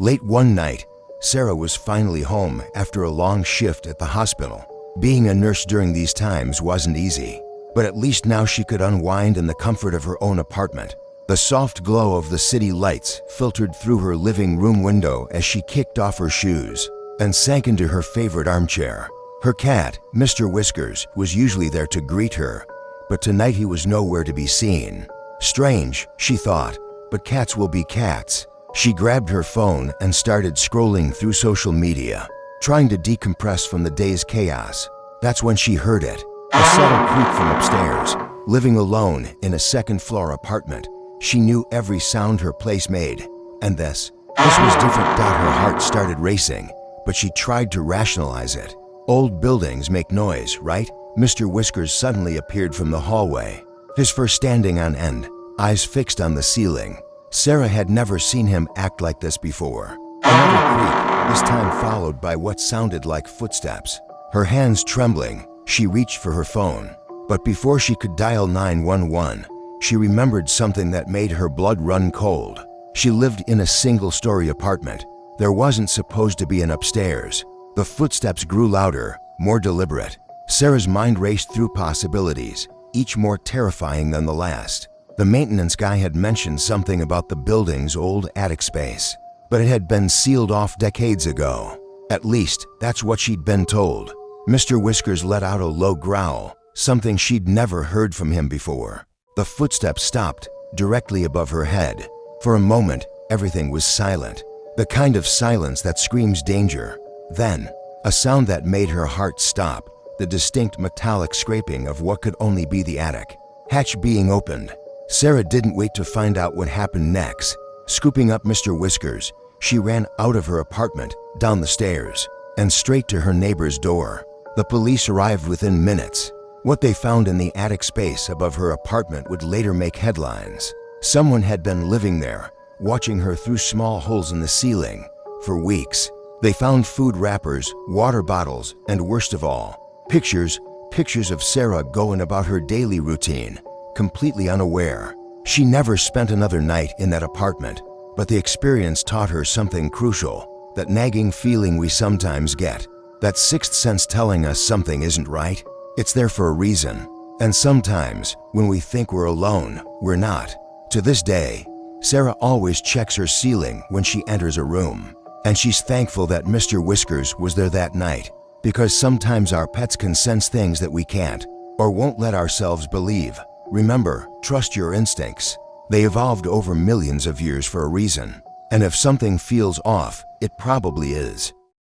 Late one night, Sarah was finally home after a long shift at the hospital. Being a nurse during these times wasn't easy, but at least now she could unwind in the comfort of her own apartment. The soft glow of the city lights filtered through her living room window as she kicked off her shoes and sank into her favorite armchair. Her cat, Mr. Whiskers, was usually there to greet her, but tonight he was nowhere to be seen. Strange, she thought, but cats will be cats. She grabbed her phone and started scrolling through social media, trying to decompress from the day's chaos. That's when she heard it, a subtle creak from upstairs. Living alone in a second-floor apartment, she knew every sound her place made, and this was different. Her heart started racing, but she tried to rationalize it. Old buildings make noise, right? Mr. Whiskers suddenly appeared from the hallway, his fur standing on end, eyes fixed on the ceiling. Sarah had never seen him act like this before. Another creak, this time followed by what sounded like footsteps. Her hands trembling, she reached for her phone. But before she could dial 911, she remembered something that made her blood run cold. She lived in a single-story apartment. There wasn't supposed to be an upstairs. The footsteps grew louder, more deliberate. Sarah's mind raced through possibilities, each more terrifying than the last. The maintenance guy had mentioned something about the building's old attic space, but it had been sealed off decades ago. At least, that's what she'd been told. Mr. Whiskers let out a low growl, something she'd never heard from him before. The footsteps stopped, directly above her head. For a moment, everything was silent, the kind of silence that screams danger. Then, a sound that made her heart stop, the distinct metallic scraping of what could only be the attic hatch being opened. Sarah didn't wait to find out what happened next. Scooping up Mr. Whiskers, she ran out of her apartment, down the stairs, and straight to her neighbor's door. The police arrived within minutes. What they found in the attic space above her apartment would later make headlines. Someone had been living there, watching her through small holes in the ceiling. For weeks, they found food wrappers, water bottles, and worst of all, pictures of Sarah going about her daily routine, completely unaware. She never spent another night in that apartment, but the experience taught her something crucial, that nagging feeling we sometimes get, that sixth sense telling us something isn't right. It's there for a reason, and sometimes, when we think we're alone, we're not. To this day, Sarah always checks her ceiling when she enters a room, and she's thankful that Mr. Whiskers was there that night, because sometimes our pets can sense things that we can't, or won't let ourselves believe. Remember, trust your instincts. They evolved over millions of years for a reason, and if something feels off, it probably is.